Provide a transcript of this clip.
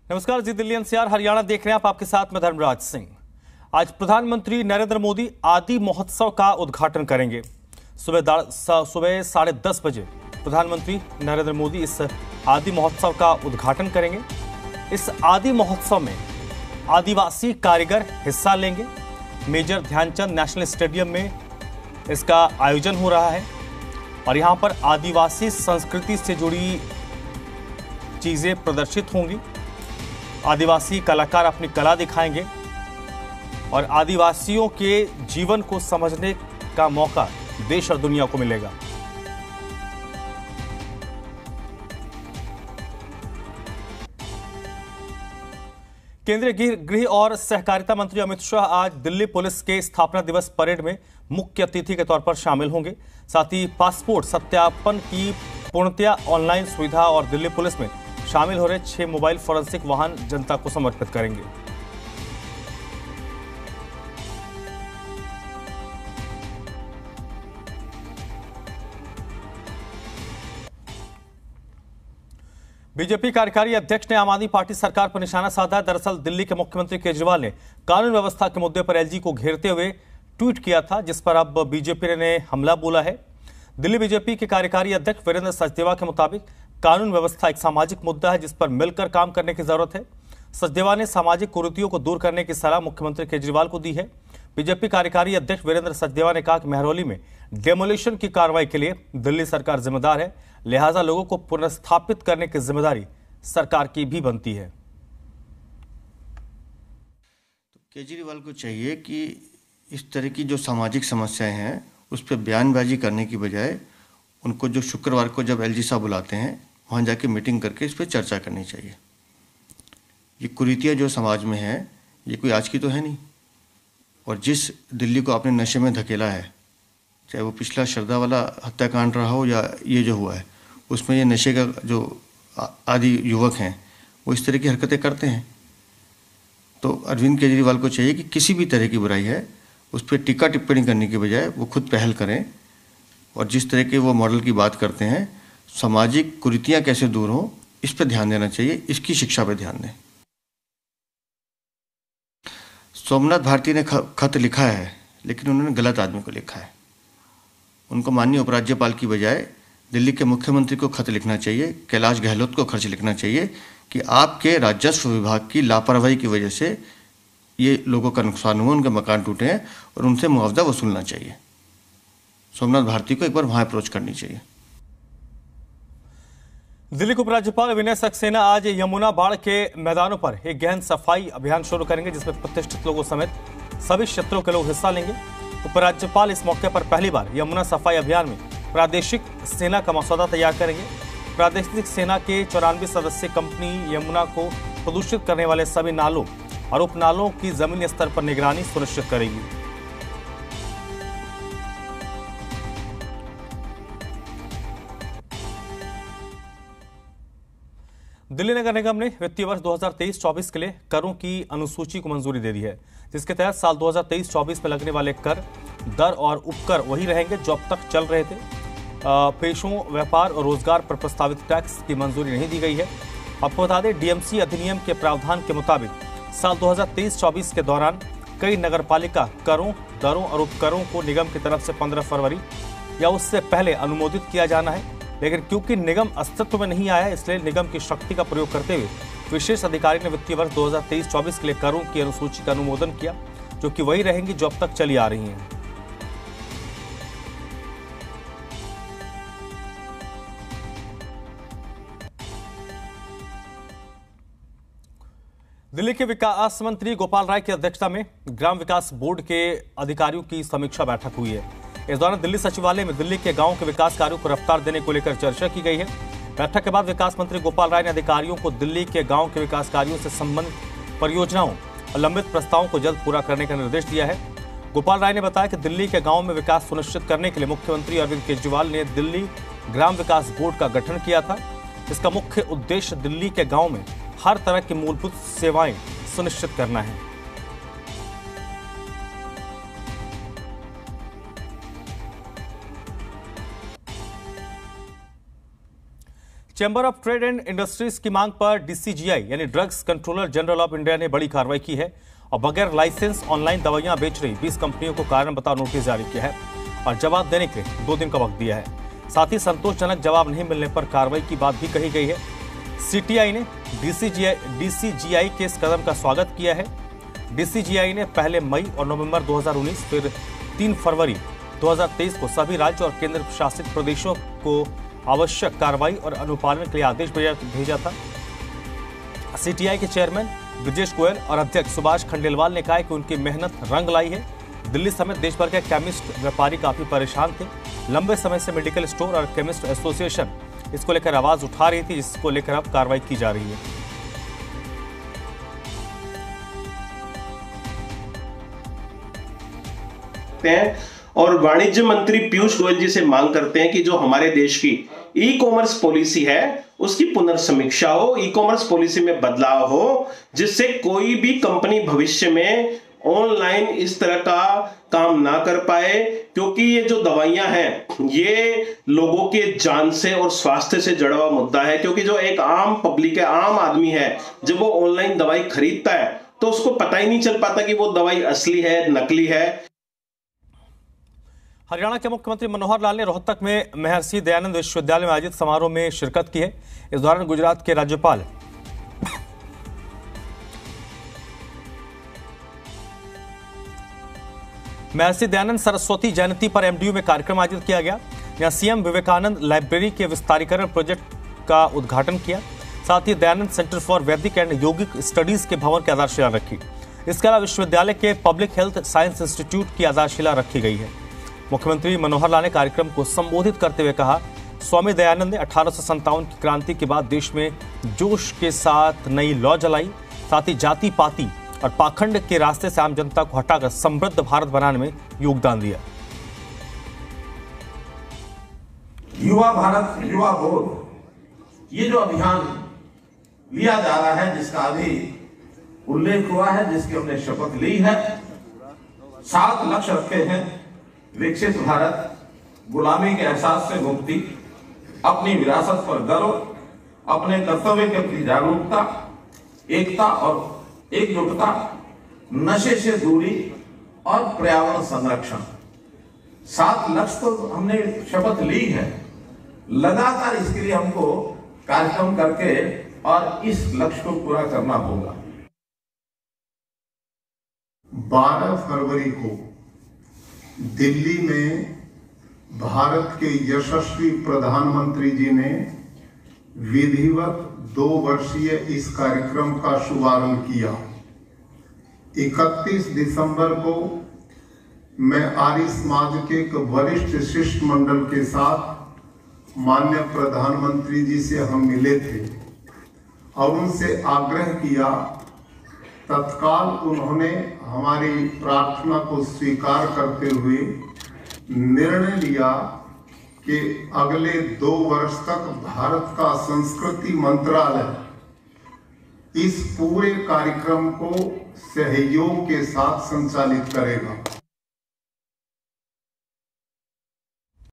नमस्कार जी, दिल्ली एनसीआर हरियाणा देख रहे हैं आप, आपके साथ मैं धर्मराज सिंह। आज प्रधानमंत्री नरेंद्र मोदी आदि महोत्सव का उद्घाटन करेंगे। सुबह 10:30 बजे प्रधानमंत्री नरेंद्र मोदी इस आदि महोत्सव का उद्घाटन करेंगे। इस आदि महोत्सव में आदिवासी कारीगर हिस्सा लेंगे। मेजर ध्यानचंद नेशनल स्टेडियम में इसका आयोजन हो रहा है और यहां पर आदिवासी संस्कृति से जुड़ी चीजें प्रदर्शित होंगी। आदिवासी कलाकार अपनी कला दिखाएंगे और आदिवासियों के जीवन को समझने का मौका देश और दुनिया को मिलेगा। केंद्रीय गृह और सहकारिता मंत्री अमित शाह आज दिल्ली पुलिस के स्थापना दिवस परेड में मुख्य अतिथि के तौर पर शामिल होंगे। साथ ही पासपोर्ट सत्यापन की पूर्णतया ऑनलाइन सुविधा और दिल्ली पुलिस में शामिल हो रहे 6 मोबाइल फोरेंसिक वाहन जनता को समर्पित करेंगे। बीजेपी कार्यकारी अध्यक्ष ने आम आदमी पार्टी सरकार पर निशाना साधा। दरअसल दिल्ली के मुख्यमंत्री केजरीवाल ने कानून व्यवस्था के मुद्दे पर एलजी को घेरते हुए ट्वीट किया था, जिस पर अब बीजेपी ने हमला बोला है। दिल्ली बीजेपी के कार्यकारी अध्यक्ष वीरेंद्र सचदेवा के मुताबिक कानून व्यवस्था एक सामाजिक मुद्दा है जिस पर मिलकर काम करने की जरूरत है। सचदेवा ने सामाजिक कुरीतियों को दूर करने की सलाह मुख्यमंत्री केजरीवाल को दी है। बीजेपी कार्यकारी अध्यक्ष वीरेंद्र सचदेवा ने कहा कि महरौली में डेमोलिशन की कार्रवाई के लिए दिल्ली सरकार जिम्मेदार है, लिहाजा लोगों को पुनर्स्थापित करने की जिम्मेदारी सरकार की भी बनती है। तो केजरीवाल को चाहिए कि इस तरह की जो सामाजिक समस्याएं हैं उस पर बयानबाजी करने की बजाय उनको जो शुक्रवार को जब एलजी साहब बुलाते हैं वहाँ जाके मीटिंग करके इस पर चर्चा करनी चाहिए। ये कुरीतियाँ जो समाज में है ये कोई आज की तो है नहीं, और जिस दिल्ली को आपने नशे में धकेला है, चाहे वो पिछला श्रद्धा वाला हत्याकांड रहा हो या ये जो हुआ है, उसमें ये नशे का जो आदि युवक हैं वो इस तरह की हरकतें करते हैं। तो अरविंद केजरीवाल को चाहिए कि किसी भी तरह की बुराई है उस पर टीका टिप्पणी करने के बजाय वो खुद पहल करें, और जिस तरह के वो मॉडल की बात करते हैं, सामाजिक कुरीतियाँ कैसे दूर हों इस पर ध्यान देना चाहिए, इसकी शिक्षा पर ध्यान दें। सोमनाथ भारती ने खत लिखा है, लेकिन उन्होंने गलत आदमी को लिखा है। उनको माननीय उपराज्यपाल की बजाय दिल्ली के मुख्यमंत्री को खत लिखना चाहिए, कैलाश गहलोत को खर्च लिखना चाहिए कि आपके राजस्व विभाग की लापरवाही की वजह से ये लोगों का नुकसान हुआ, उनके मकान टूटे हैं और उनसे मुआवजा वसूलना चाहिए। सोमनाथ भारती को एक बार वहां अप्रोच करनी चाहिए। दिल्ली के उपराज्यपाल विनय सक्सेना आज यमुना बाढ़ के मैदानों पर एक गहन सफाई अभियान शुरू करेंगे, जिसमें प्रतिष्ठित लोगों समेत सभी क्षेत्रों के लोग हिस्सा लेंगे। उपराज्यपाल इस मौके पर पहली बार यमुना सफाई अभियान में प्रादेशिक सेना का मसौदा तैयार करेंगे। प्रादेशिक सेना के 94 सदस्यीय कंपनी यमुना को प्रदूषित करने वाले सभी नालों और उपनालों की जमीनी स्तर पर निगरानी सुनिश्चित करेगी। दिल्ली नगर निगम ने वित्तीय वर्ष 2023-24 के लिए करों की अनुसूची को मंजूरी दे दी है, जिसके तहत साल 2023-24 में लगने वाले कर, दर और उपकर वही रहेंगे जो अब तक चल रहे थे। पेशों, व्यापार और रोजगार पर प्रस्तावित टैक्स की मंजूरी नहीं दी गई है। आपको बता दें, डीएमसी अधिनियम के प्रावधान के मुताबिक साल 2023-24 के दौरान कई नगरपालिका करों, दरों और उपकरों को निगम की तरफ से 15 फरवरी या उससे पहले अनुमोदित किया जाना है, लेकिन क्योंकि निगम अस्तित्व में नहीं आया है, इसलिए निगम की शक्ति का प्रयोग करते हुए विशेष अधिकारी ने वित्तीय वर्ष 2023-24 के लिए करों की अनुसूची का अनुमोदन किया, जो कि वही रहेंगी जो अब तक चली आ रही हैं। दिल्ली के विकास मंत्री गोपाल राय की अध्यक्षता में ग्राम विकास बोर्ड के अधिकारियों की समीक्षा बैठक हुई है। इस दौरान दिल्ली सचिवालय में दिल्ली के गांवों के विकास कार्यों को रफ्तार देने को लेकर चर्चा की गई है। बैठक के बाद विकास मंत्री गोपाल राय ने अधिकारियों को दिल्ली के गांव के विकास कार्यों से संबंधित परियोजनाओं और लंबित प्रस्तावों को जल्द पूरा करने का निर्देश दिया है। गोपाल राय ने बताया कि दिल्ली के गांव में विकास सुनिश्चित करने के लिए मुख्यमंत्री अरविंद केजरीवाल ने दिल्ली ग्राम विकास बोर्ड का गठन किया था। इसका मुख्य उद्देश्य दिल्ली के गांव में हर तरह की मूलभूत सेवाएं सुनिश्चित करना है। Chamber of trade and industries की मांग पर डीसीजीआई यानी drugs controller general of India ने बड़ी कार्रवाई की है और बगैर लाइसेंस ऑनलाइन दवाइयां बेच रही 20 कंपनियों को कारण बताओ नोटिस जारी किया है और जवाब देने के लिए 2 दिन का वक्त दिया है। साथ ही संतोषजनक जवाब नहीं मिलने पर कार्रवाई की बात भी कही गई है। सीटीआई ने डीसीजीआई के इस कदम का स्वागत किया है। डीसीजीआई ने पहले मई और नवंबर 2019 फिर 3 फरवरी 2023 को सभी राज्य और केंद्र शासित प्रदेशों को आवश्यक कार्रवाई और अनुपालन के लिए आदेश भेजा था। सीटीआई के चेयरमैन ब्रजेश गोयल और अध्यक्ष सुभाष खंडेलवाल ने कहा कि उनकी मेहनत रंग लाई है। दिल्ली समेत देश भर के केमिस्ट व्यापारी काफी परेशान थे। लंबे समय से मेडिकल स्टोर और केमिस्ट एसोसिएशन इसको लेकर आवाज उठा रही थी, जिसको लेकर अब कार्रवाई की जा रही है। और वाणिज्य मंत्री पीयूष गोयल जी से मांग करते हैं कि जो हमारे देश की ई कॉमर्स पॉलिसी है उसकी पुनर्समीक्षा हो, ई कॉमर्स पॉलिसी में बदलाव हो, जिससे कोई भी कंपनी भविष्य में ऑनलाइन इस तरह का काम ना कर पाए। क्योंकि ये जो दवाइयां हैं ये लोगों के जान से और स्वास्थ्य से जुड़ा हुआ मुद्दा है। क्योंकि जो एक आम पब्लिक है, आम आदमी है, जब वो ऑनलाइन दवाई खरीदता है तो उसको पता ही नहीं चल पाता कि वो दवाई असली है, नकली है। हरियाणा के मुख्यमंत्री मनोहर लाल ने रोहतक में महर्षि दयानंद विश्वविद्यालय में आयोजित समारोह में शिरकत की है। इस दौरान गुजरात के राज्यपाल महर्षि दयानंद सरस्वती जयंती पर एमडीयू में कार्यक्रम आयोजित किया गया। यहां सीएम विवेकानंद लाइब्रेरी के विस्तारीकरण प्रोजेक्ट का उद्घाटन किया। साथ ही दयानंद सेंटर फॉर वैदिक एंड योगिक स्टडीज के भवन की आधारशिला रखी। इसके अलावा विश्वविद्यालय के पब्लिक हेल्थ साइंस इंस्टीट्यूट की आधारशिला रखी गई है। मुख्यमंत्री मनोहर लाल ने कार्यक्रम को संबोधित करते हुए कहा, स्वामी दयानंद ने 1857 की क्रांति के बाद देश में जोश के साथ नई लौ जलाई। साथ ही जाति पाति और पाखंड के रास्ते से आम जनता को हटाकर समृद्ध भारत बनाने में योगदान दिया। युवा भारत युवा बोध, ये जो अभियान लिया जा रहा है, जिसका अभी उल्लेख हुआ है, जिसकी हमने शपथ ली है, 7 लक्ष्य रखे हैं। विकसित भारत, गुलामी के एहसास से मुक्ति, अपनी विरासत पर गर्व, अपने कर्तव्य के प्रति जागरूकता, एकता और एकजुटता, नशे से दूरी और पर्यावरण संरक्षण। 7 लक्ष्य तो हमने शपथ ली है। लगातार इसके लिए हमको कार्यक्रम करके और इस लक्ष्य को पूरा करना होगा। 12 फरवरी को दिल्ली में भारत के यशस्वी प्रधानमंत्री जी ने विधिवत 2 वर्षीय इस कार्यक्रम का शुभारंभ किया। 31 दिसंबर को मैं आर्य समाज के एक वरिष्ठ शिष्टमंडल के साथ माननीय प्रधानमंत्री जी से हम मिले थे और उनसे आग्रह किया। तत्काल उन्होंने हमारी प्रार्थना को स्वीकार करते हुए निर्णय लिया कि अगले 2 वर्ष तक भारत का संस्कृति मंत्रालय इस पूरे कार्यक्रम को सहयोग के साथ संचालित करेगा।